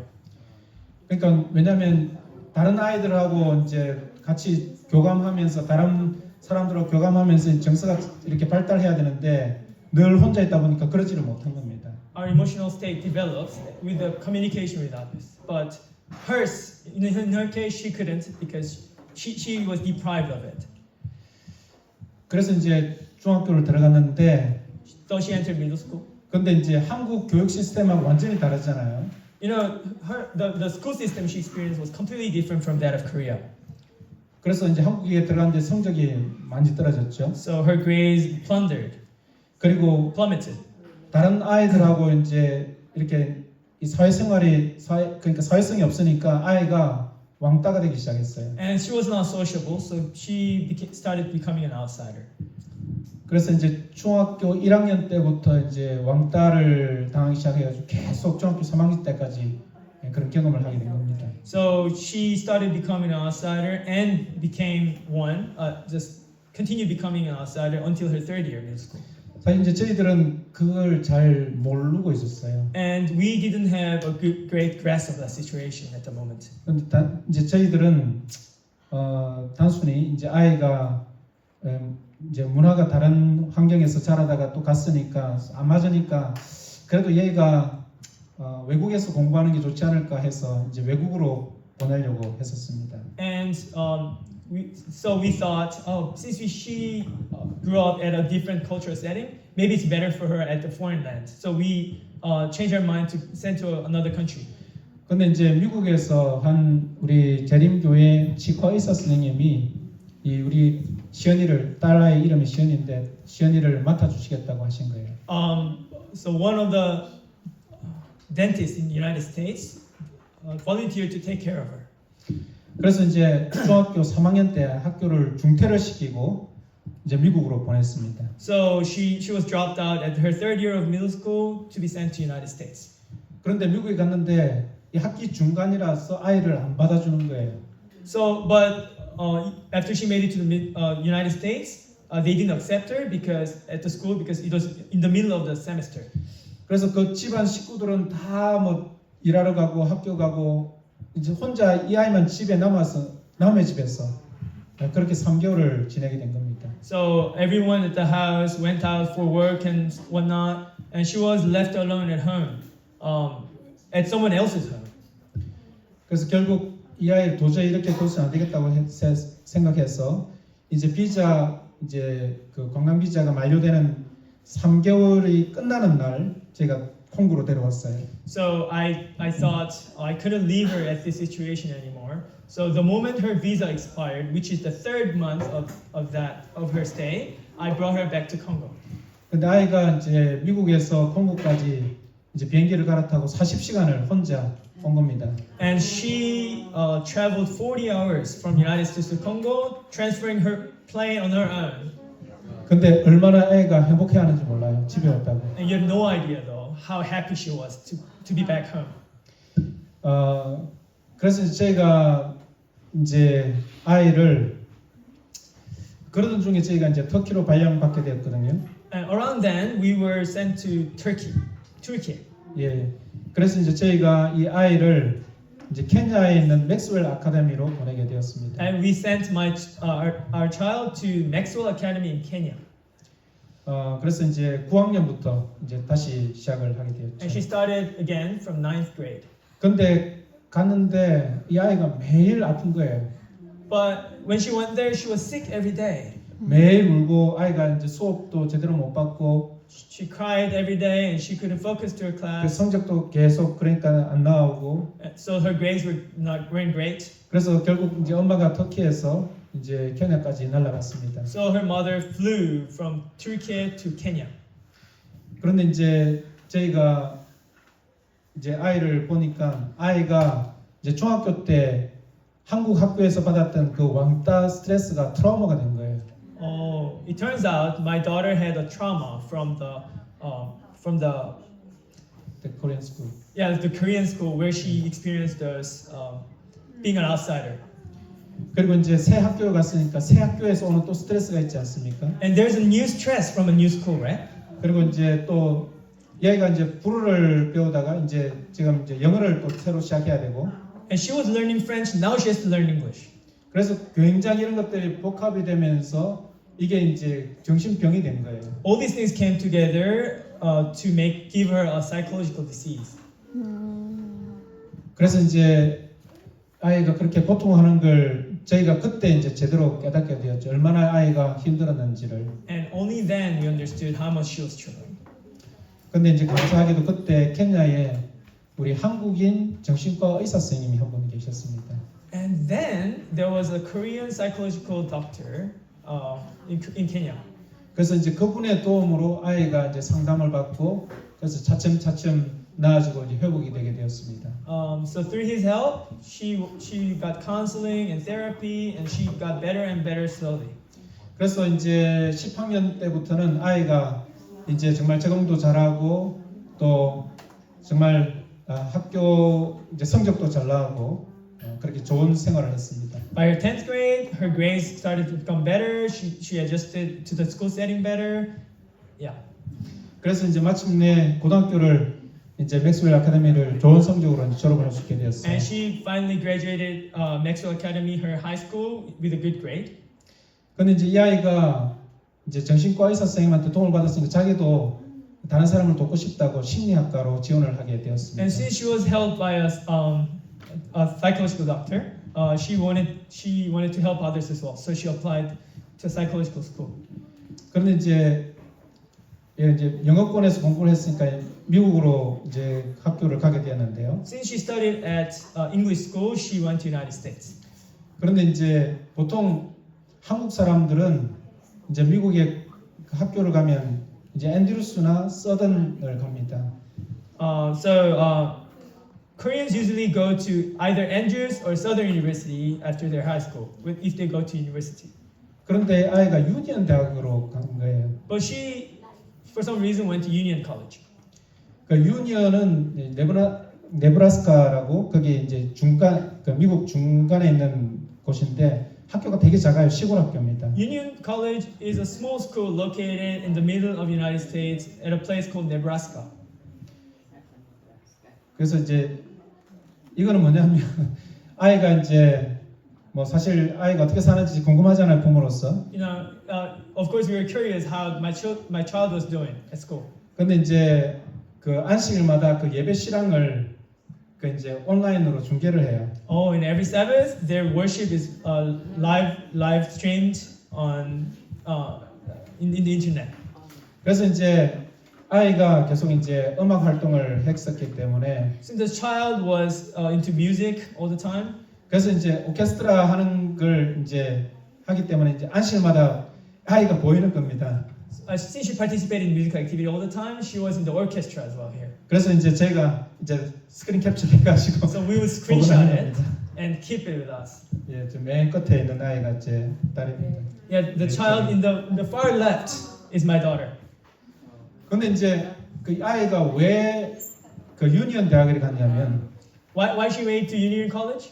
그러니까 왜냐하면 다른 아이들하고 이제 같이 교감하면서 다른 사람들하고 교감하면서 정서가 이렇게 발달해야 되는데 늘 혼자 있다 보니까 그러지를 못한 겁니다. Our emotional state develops with the communication with others, but hers, in her case, she couldn't because she was deprived of it. 그래서 이제 중학교를 들어갔는데 So she entered middle school. 근데 이제 한국 교육 시스템하고 완전히 다르잖아요. You know, the school system she experienced was completely different from that of Korea. 그래서 이제 한국에 들어갔는데 성적이 많이 떨어졌죠. So her grades 그리고 plummeted. 다른 아이들하고 이제 이렇게 이 그러니까 사회성이 없으니까 아이가 왕따가 되기 시작했어요. And she was not sociable, so she started becoming an outsider. 그래서 이제 중학교 1학년 때부터 이제 왕따를 당하기 시작해가지고 계속 중학교 3학년 때까지 그런 경험을 하게 된 겁니다. So she started becoming an outsider and became one, just continued becoming an outsider until her third year middle school. 사실 이제 저희들은 그걸 잘 모르고 있었어요. And we didn't have a great grasp of that situation at the moment. 근데 이제 저희들은 단순히 이제 아이가 이제 문화가 다른 환경에서 자라다가 또 갔으니까 안 맞으니까 그래도 얘가 외국에서 공부하는 게 좋지 않을까 해서 이제 외국으로 보내려고 했었습니다. And so we thought, since she grew up at a different cultural setting, maybe it's better for her at the foreign land. So we changed our mind to send to another country. 근데 이제 미국에서 한 우리 재림교회 치과 의사 선생님이 이 우리 시연이를 딸아이 이름이 시연인데 시연이를 맡아주시겠다고 하신 거예요. So one of the dentists in the United States volunteered to take care of her. 그래서 이제 중학교 3학년 때 학교를 중퇴를 시키고 이제 미국으로 보냈습니다. So she was dropped out at her third year of middle school to be sent to the United States. 그런데 미국에 갔는데 이 학기 중간이라서 아이를 안 받아주는 거예요. So, but after she made it to the United States, they didn't accept her because at the school because it was in the middle of the semester. 그래서 그 집안 식구들은 다 뭐 일하러 가고 학교 가고 이제 혼자 이 아이만 집에 남아서 남의 집에서 그렇게 3개월을 지내게 된 겁니다. So everyone at the house went out for work and whatnot, and she was left alone at home, at someone else's home. 그래서 결국 이 아이를 도저히 이렇게 둬서는 안 되겠다고 생각해서 이제 비자 이제 그 관광 비자가 만료되는 3개월이 끝나는 날 제가 콩고로 데려왔어요. So I thought I couldn't leave her at this situation anymore. So the moment her visa expired, which is the third month of her stay, I brought her back to Congo. 근데 아이가 이제 미국에서 콩고까지 이제 비행기를 갈아타고 40시간을 혼자 온 겁니다. And she traveled 40 hours from United States to Congo, transferring her plane on her own. 근데 얼마나 아이가 행복해하는지 몰라요. 집에 왔다고. And you have no idea though how happy she was to be back home. 그래서 제가 이제 아이를 그러던 중에 저희가 이제 터키로 발령받게 되었거든요. And around then, we were sent to Turkey. 예. 그래서 이제 저희가 이 아이를 이제 케냐에 있는 맥스웰 아카데미로 보내게 되었습니다. And we sent our child to Maxwell Academy in Kenya. 그래서 이제 9학년부터 이제 다시 시작을 하게 And 되었죠. she started again from 9th grade. 근데 갔는데 이 아이가 매일 아픈 거예요. But when she went there, she was sick every day. 매일 울고 아이가 이제 수업도 제대로 못 받고 She cried every day and she couldn't focus to her 그 class. 성적도 계속 그러니까 안 나오고 So her grades weren't great. 그래서 결국 이제 엄마가 터키에서 이제 케냐까지 날아갔습니다. So her mother flew from Turkey to Kenya. 그런데 이제 저희가 이제 아이를 보니까 아이가 이제 중학교 때 한국 학교에서 받았던 그 왕따 스트레스가 트라우마가 된 거예요. Oh, it turns out my daughter had a trauma from the The Korean school. the Korean school where she experienced those being an outsider. 그리고 이제 새 학교에 갔으니까 새 학교에서 오는 또 스트레스가 있지 않습니까? And there's a new stress from a new school, right? 그리고 이제 또 얘가 이제 불어를 배우다가 이제 지금 이제 영어를 또 새로 시작해야 되고 And she was learning French. Now she has to learn English. 그래서 굉장히 이런 것들이 복합이 되면서 이게 이제 정신병이 된 거예요. All these things came together to give her a psychological disease. 그래서 이제 아이가 그렇게 고통하는 걸 저희가 그때 이제 제대로 깨닫게 되었죠. 얼마나 아이가 힘들었는지를. And only then we understood how much she was struggling. 근데 이제 감사하게도 그때 케냐에 우리 한국인 정신과 의사 선생님이 한 분 계셨습니다. And then there was a Korean psychological doctor in Kenya. 그래서 이제 그분의 도움으로 아이가 이제 상담을 받고 그래서 차츰차츰 나아지고 이제 회복이 되게 되었습니다. So through his help, she got counseling and therapy, and she got better and better slowly. 그래서 이제 10학년 때부터는 아이가 이제 정말 적응도 잘하고 또 정말 학교 이제 성적도 잘 나오고 그렇게 좋은 생활을 했습니다. By her 10th grade, her grades started to become better. She adjusted to the school setting better. Yeah. 그래서 이제 마침내 고등학교를 이제 맥스웰 아카데미를 좋은 성적으로 이제 졸업을 할 수 있게 되었어요. And she finally graduated Maxwell Academy, her high school, with a good grade. 근데 이제 이 아이가 이제 정신과 의사 선생님한테 도움을 받았으니까 자기도 다른 사람을 돕고 싶다고 심리학과로 지원을 하게 되었습니다. And since she was helped by a psychological doctor, she wanted to help others as well. So she applied to psychological school. 그런데 이제 이제 영어권에서 공부를 했으니까 미국으로 이제 학교를 가게 되었는데요. Since she studied at English school, she went to United States. 그런데 이제 보통 한국 사람들은 이제 미국에 학교를 가면 이제 앤드루스나 서던을 갑니다. Koreans usually go to either Andrews or Southern University after their high school, if they go to university. 그런데 아이가 유니언 대학으로 간 거예요. But she, for some reason, went to Union College. 그 유니언은 네브라스카라고 그게 이제 중간 그 미국 중간에 있는 곳인데 학교가 되게 작아요. 시골 학교입니다. Union College is a small school located in the middle of the United States at a place called Nebraska. 그래서 이제 이거는 뭐냐면 아이가 이제 뭐 사실 아이가 어떻게 사는지 궁금하잖아요, 부모로서. You know, of course, we were curious how my child was doing at school. 근데 이제 그 안식일마다 그 예배 실황을 그 이제 온라인으로 중계를 해요. Oh, and every Sabbath, their worship is live streamed on in the internet. 그래서 이제 아이가 계속 이제 음악 활동을 했었기 때문에 Since the child was into music all the time, 그래서 이제 오케스트라 하는 걸 이제 하기 때문에 이제 안실마다 아이가 보이는 겁니다. since she participated in musical activity all the time, she was in the orchestra as well here. 그래서 이제 제가 이제 스크린 캡처 해가지고 So we would 보고 screenshot 다니는 it 겁니다. and keep it with us. 예, 저 맨 끝에 있는 아이가 제 딸입니다. Yeah, the child in the far left is my daughter. 근데 이제 그 아이가 왜 그 유니언 대학을 갔냐면 Why she went to Union College?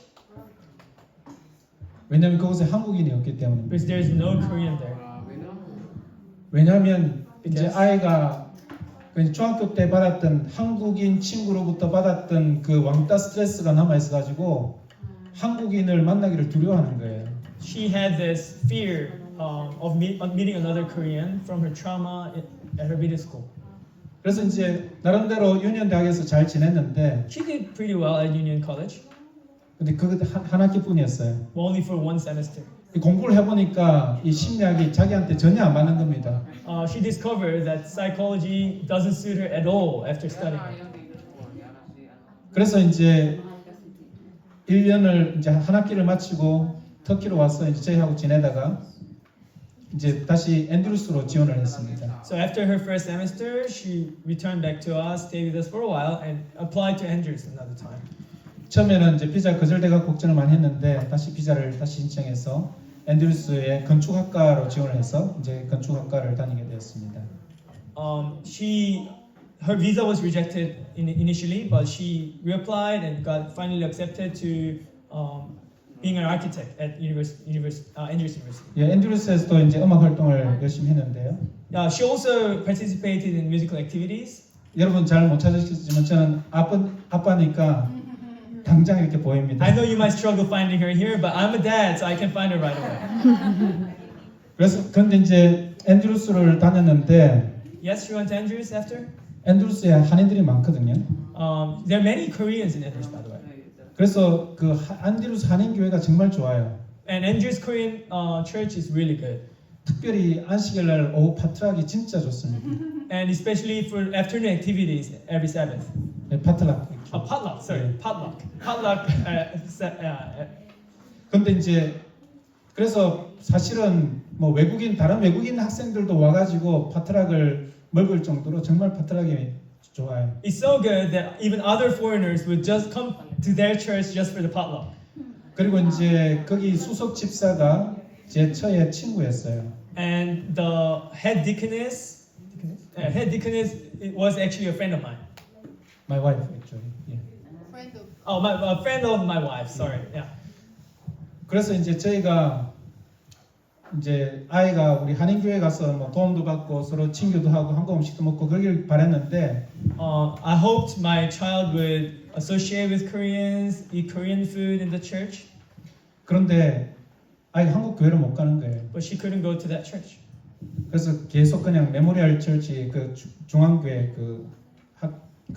왜냐면 그곳에 한국인이 없기 때문입니다. Because there is no Korean there. 왜냐하면 이제 Yes. 아이가 그 중학교 때 받았던 한국인 친구로부터 받았던 그 왕따 스트레스가 남아 있어가지고 한국인을 만나기를 두려워하는 거예요. She had this fear of meeting another Korean from her trauma at her middle school. 그래서 이제 나름대로 유니언 대학에서 잘 지냈는데 She did pretty well at Union College, 근데 그거 한 학기뿐이었어요. but only for one semester. 이 공부를 해보니까 이 심리학이 자기한테 전혀 안 맞는 겁니다. She discovered that psychology doesn't suit her at all after studying it. 그래서 이제 1년을 이제 한 학기를 마치고 터키로 와서 이제 저희하고 지내다가 이제 다시 앤드루스로 지원을 했습니다. So after her first semester, she returned back to us, stayed with us for a while, and applied to Andrews another time. 처음에는 이제 비자 거절돼가 걱정을 많이 했는데 다시 비자를 다시 신청해서 앤드루스의 건축학과로 지원을 해서 이제 건축학과를 다니게 되었습니다. Her visa was rejected initially, but she reapplied and got finally accepted to being an architect at Andrews University. 예, 앤드루스에서도 이제 음악 활동을 열심히 했는데요. She also participated in musical activities. 여러분 잘 못 찾으시겠지만 저는 아빠니까 당장 이렇게 보입니다. I know you might struggle finding her here, but I'm a dad, so I can find her right away. 그래서 근데 이제 앤드루스를 다녔는데 Yes, she went to Andrews after. 앤드루스에 한인들이 많거든요. There are many Koreans in Andrews, by the way. 그래서 그 앤드루스 한인 교회가 정말 좋아요. And Andrews Korean church is really good. 특별히 안식일 날 오후 파트락이 진짜 좋습니다. And especially for afternoon activities every Sabbath. 네, 파트락. Potluck, sorry, 네. potluck. Potluck. 근데 이제 그래서 사실은 뭐 외국인 다른 외국인 학생들도 와가지고 파트락을 먹을 정도로 정말 파트락이 좋아요. It's so good that even other foreigners would just come to their church just for the potluck. 그리고 이제 거기 수석 집사가 제 처의 친구였어요. And the head deaconess it was actually a friend of mine. My wife actually. 예. Oh, a friend of my wife. Sorry. Yeah. 그래서 이제 저희가 이제 아이가 우리 한인교회 가서 뭐 도움도 받고 서로 친교도 하고 한국 음식도 먹고 그러길 바랬는데 I hoped my child would associate with Koreans, eat Korean food in the church, 그런데 아이가 한국 교회를 못 가는 거예요. but she couldn't go to that church. 그래서 계속 그냥 메모리얼 처치 그 중앙교회 그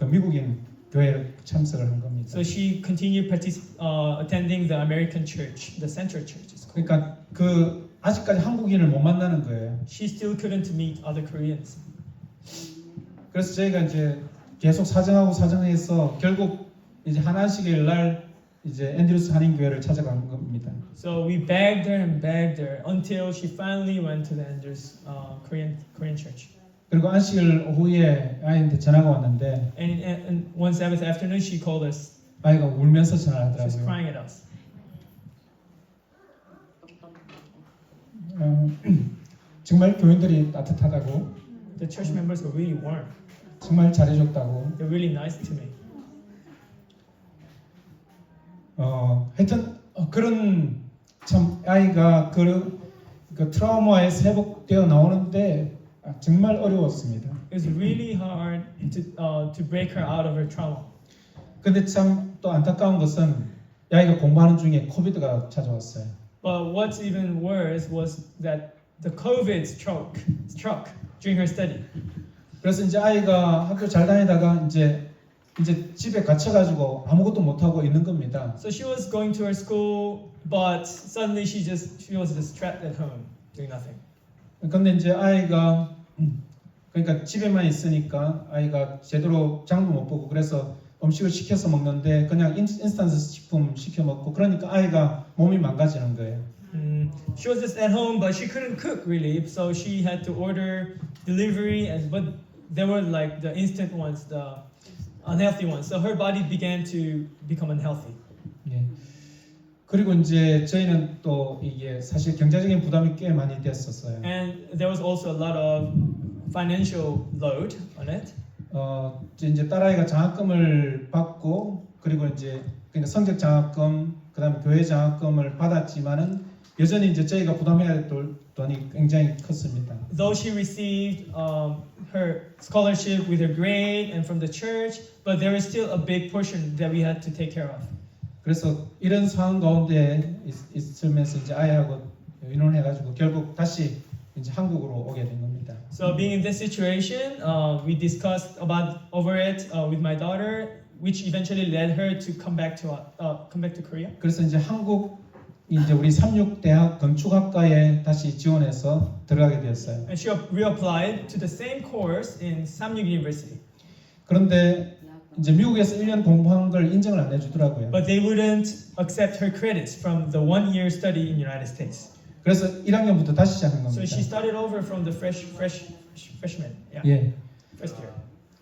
미국인 교회에 참석을 한 겁니다. So she continued attending the American church, the Central Church. It's called. 그러니까 그 아직까지 한국인을 못 만나는 거예요. She still couldn't meet other Koreans. 그래서 저희가 이제 계속 사정해서 결국 이제 한안식일 날 이제 앤드루스 한인교회를 찾아간 겁니다. So we begged her and begged her until she finally went to the Andrews Korean church. 그리고 안식일 오후에 아이한테 전화가 왔는데 And one Sabbath afternoon, she called us. 아이가 울면서 She was 전화하더라고요. crying at us. 정말 교인들이 따뜻하다고, The church members were really warm. 정말 잘해줬다고. They're really nice to me. 하여튼 그런 참 아이가 그 트라우마에서 회복되어 나오는데 정말 어려웠습니다. It was really hard to break her out of her trauma. 근데 참 또 안타까운 것은 이 아이가 공부하는 중에 코비드가 찾아왔어요. But what's even worse was that the COVID struck during her study. 그래서 이제 아이가 학교 잘 다니다가 이제 집에 갇혀가지고 아무것도 못 하고 있는 겁니다. So she was going to her school, but suddenly she was just trapped at home doing nothing. 근데 이제 아이가 그러니까 집에만 있으니까 아이가 제대로 장도 못 보고 그래서 음식을 시켜서 먹는데 그냥 인스턴트 식품 시켜 먹고 그러니까 아이가 몸이 망가지는 거예요. She was just at home, but she couldn't cook really, so she had to order delivery, and but they were like the instant ones, the unhealthy ones. So her body began to become unhealthy. 예. 그리고 이제 저희는 또 이게 사실 경제적인 부담이 꽤 많이 됐었어요. And there was also a lot of financial load on it. 이제 딸아이가 장학금을 받고 그리고 이제 그러니까 성적 장학금 그다음에 교회 장학금을 받았지만은 여전히 이제 저희가 부담해야 될 돈이 굉장히 컸습니다. Though she received her scholarship with her grade and from the church, but there is still a big portion that we had to take care of. 그래서 이런 상황 가운데 있으면서 이제 아이하고 의논해가지고 결국 다시 이제 한국으로 오게 된 겁니다. So being in this situation, we discussed over it with my daughter, which eventually led her to come back to Korea. 그래서 이제 한국 이제 우리 삼육대학 건축학과에 다시 지원해서 들어가게 되었어요. And she reapplied to the same course in Samyuk University. 그런데 이제 미국에서 1년 공부한 걸 인정을 안 해주더라고요. But they wouldn't accept her credits from the 1-year study in United States. 그래서 1학년부터 다시 시작한 겁니다. So she started over from the freshman. Yeah. 예. First year.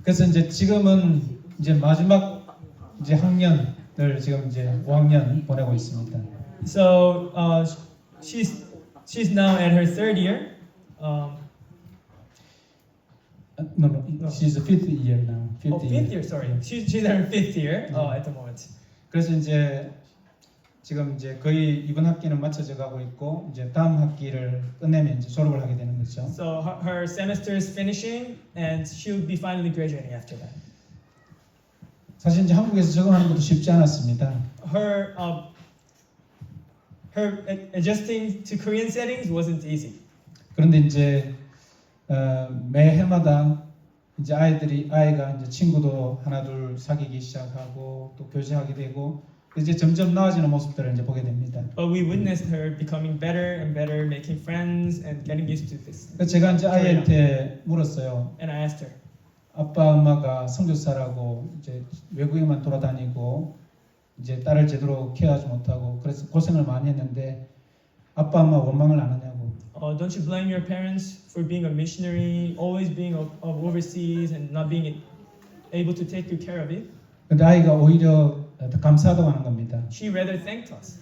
그래서 이제 지금은 이제 마지막 이제 학년을 지금 이제 5학년 보내고 있습니다. So she's now at her 3rd year. No, she's a 5th year now. 5th year. Sorry. She's at her 5th year at the moment. 그래서 이제 지금 이제 거의 이번 학기는 마쳐져 가고 있고 이제 다음 학기를 끝내면 이제 졸업을 하게 되는 거죠. So her semester is finishing, and she'll be finally graduating after that. 사실 이제 한국에서 적응하는 것도 쉽지 않았습니다. Her adjusting to Korean settings wasn't easy. 그런데 이제 매 해마다 이제 아이가 이제 친구도 하나 둘 사귀기 시작하고 또 교제하게 되고 이제 점점 나아지는 모습들을 이제 보게 됩니다. But we witnessed her becoming better and better, making friends and getting used to this. 그래서 제가 이제 아이한테 물었어요. And I asked her, 아빠 엄마가 선교사라고 이제 외국에만 돌아다니고 이제 딸을 제대로 케어하지 못하고 그래서 고생을 많이 했는데 아빠 엄마 원망을 안 하냐고. don't you blame your parents for being a missionary, always being overseas and not being able to take good care of it? 근데 아이가 오히려 더 감사하다고 하는 겁니다. She rather thanked us,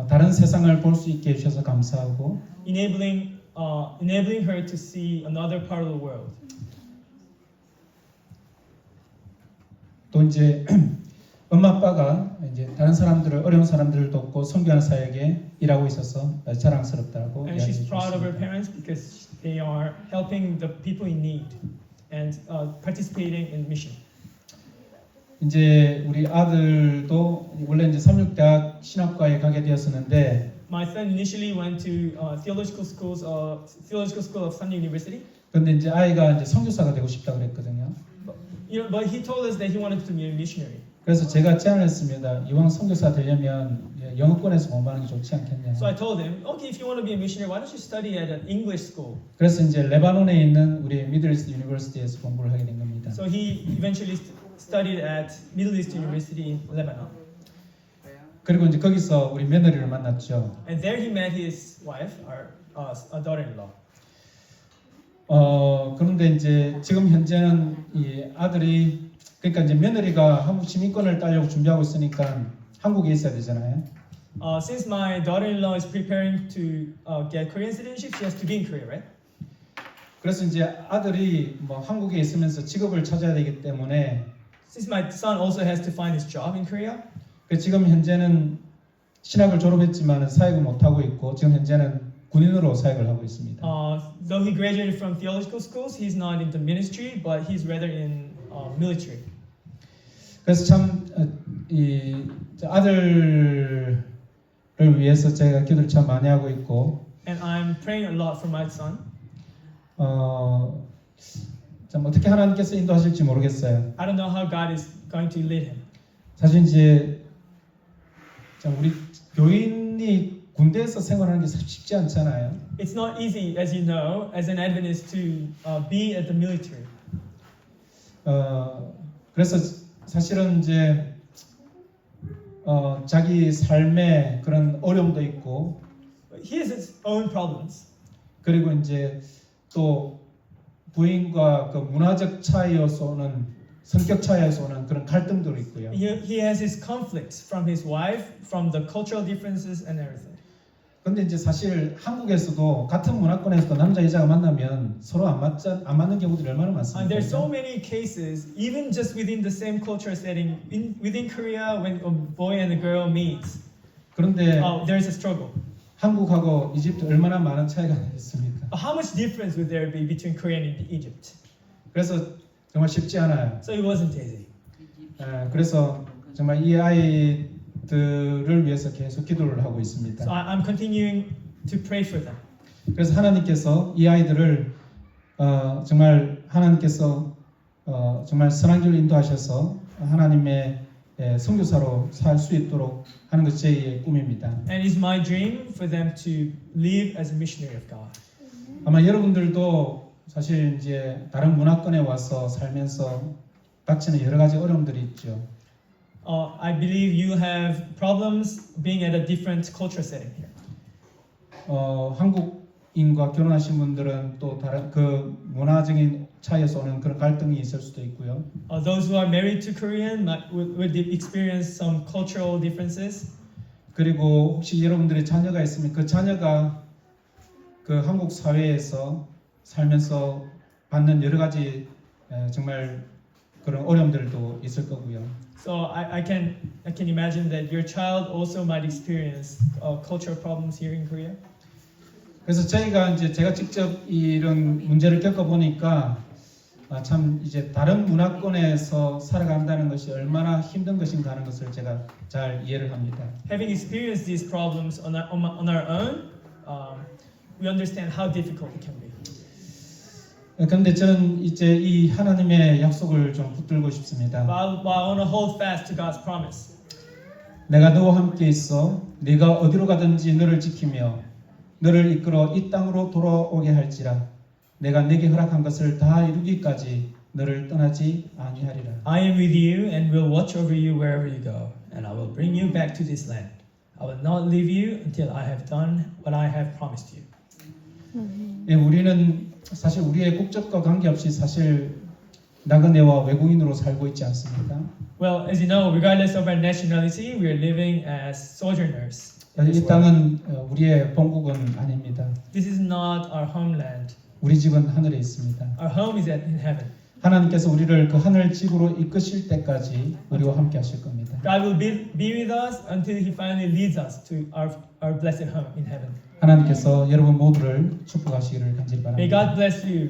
다른 세상을 볼 수 있게 해주셔서 감사하고 enabling her to see another part of the world. 또 이제 엄마 아빠가 이제 다른 사람들을 어려운 사람들을 돕고 선교하는 사역에 일하고 있어서 자랑스럽다고 And she's 이야기해 proud of her 주셨습니다. parents because they are helping the people in need and participating in mission. 이제 우리 아들도 원래 이제 삼육대학 신학과에 가게 되었었는데 My son initially went to theological school of Samyuk University. 근데 이제 아이가 이제 선교사가 되고 싶다 그랬거든요. But he told us that he wanted to be a missionary. 그래서 제가 제안을 했습니다. 이왕 선교사 되려면 영어권에서 공부하는 게 좋지 않겠냐. So I told him, okay, if you want to be a missionary, why don't you study at an English school? 그래서 이제 레바논에 있는 우리 미들이스트 유니버시티에서 공부를 하게 된 겁니다. So he eventually studied at Middle East University in Lebanon. 그리고 이제 거기서 우리 며느리를 만났죠. And there he met his wife, our daughter-in-law. 그런데 이제 지금 현재는 이 아들이 그러니까 이제 며느리가 한국 시민권을 따려고 준비하고 있으니까 한국에 있어야 되잖아요. Since my daughter-in-law is preparing to get Korean citizenship, she has to be in Korea, right? 그래서 이제 아들이 뭐 한국에 있으면서 직업을 찾아야 되기 때문에 Since my son also has to find his job in Korea, 그 지금 현재는 신학을 졸업했지만 사역을 못 하고 있고 지금 현재는 군인으로 사역을 하고 있습니다. though he graduated from theological schools, he's not in the ministry, but he's rather in military. 그래서 참 이 아들을 위해서 제가 기도를 참 많이 하고 있고 And I'm praying a lot for my son. 참 어떻게 하나님께서 인도하실지 모르겠어요. I don't know how God is going to lead him. 사실 이제 참 우리 교인이 군대에서 생활하는 게 쉽지 않잖아요. It's not easy, as you know, as an Adventist to be at the military. 그래서 사실은 이제 자기 삶에 그런 어려움도 있고 He has his own problems. 그리고 이제 또 부인과 그 문화적 차이에서 오는 성격 차이에서 오는 그런 갈등도 있고요. He has his conflicts from his wife, from the cultural differences and everything. 근데 이제 사실 한국에서도 같은 문화권에서도 남자 여자가 만나면 서로 안 맞는 경우들이 얼마나 And 많습니까? there's so many cases, even just within the same cultural setting, within Korea, when a boy and a girl meets, 그런데 there's a struggle. 한국하고 이집트 얼마나 많은 차이가 있습니까? How much difference would there be between Korea and Egypt? 그래서 정말 쉽지 않아요. So it wasn't easy. 그래서 정말 이 아이들을 위해서 계속 기도를 하고 있습니다. So I'm continuing to pray for them. 그래서 하나님께서 이 아이들을 정말 하나님께서 정말 선한 길로 인도하셔서 하나님의 선교사로 살 수 있도록 하는 것이 제 꿈입니다. And it's my dream for them to live as a missionary of God. 아마 여러분들도 사실 이제 다른 문화권에 와서 살면서 닥치는 여러 가지 어려움들이 있죠. I believe you have problems being at a different culture setting here. 한국인과 결혼하신 분들은 또 다른 그 문화적인 차이에서 오는 그런 갈등이 있을 수도 있고요. Those who are married to Korean would experience some cultural differences. 그리고 혹시 여러분들의 자녀가 있으면 그 자녀가 그 한국 사회에서 살면서 받는 여러 가지 정말 그런 어려움들도 있을 거고요. So I can imagine that your child also might experience cultural problems here in Korea. 그래서 제가 직접 이런 문제를 겪어보니까 참 이제 다른 문화권에서 살아간다는 것이 얼마나 힘든 것인가 하는 것을 제가 잘 이해를 합니다. Having experienced these problems on our own, we understand how difficult it can be. 그런데 저는 이제 이 하나님의 약속을 좀 붙들고 싶습니다. But I want to hold fast to God's promise. 내가 너와 함께 있어 네가 어디로 가든지 너를 지키며 너를 이끌어 이 땅으로 돌아오게 할지라 내가 네게 허락한 것을 다 이루기까지 너를 떠나지 아니하리라. I am with you and will watch over you wherever you go, and I will bring you back to this land. I will not leave you until I have done what I have promised you. 예, 우리는 사실 우리의 국적과 관계없이 사실 나그네와 외국인으로 살고 있지 않습니까? Well, as you know, regardless of our nationality, we are living as sojourners. in this 이 world. 땅은 우리의 본국은 아닙니다. This is not our homeland. 우리 집은 하늘에 있습니다. Our home is in heaven. 하나님께서 우리를 그 하늘 집으로 이끄실 때까지 우리와 함께 하실 겁니다. God will be with us until He finally leads us to our blessed home in heaven. 하나님께서 여러분 모두를 축복하시기를 간절히 May 바랍니다. God bless you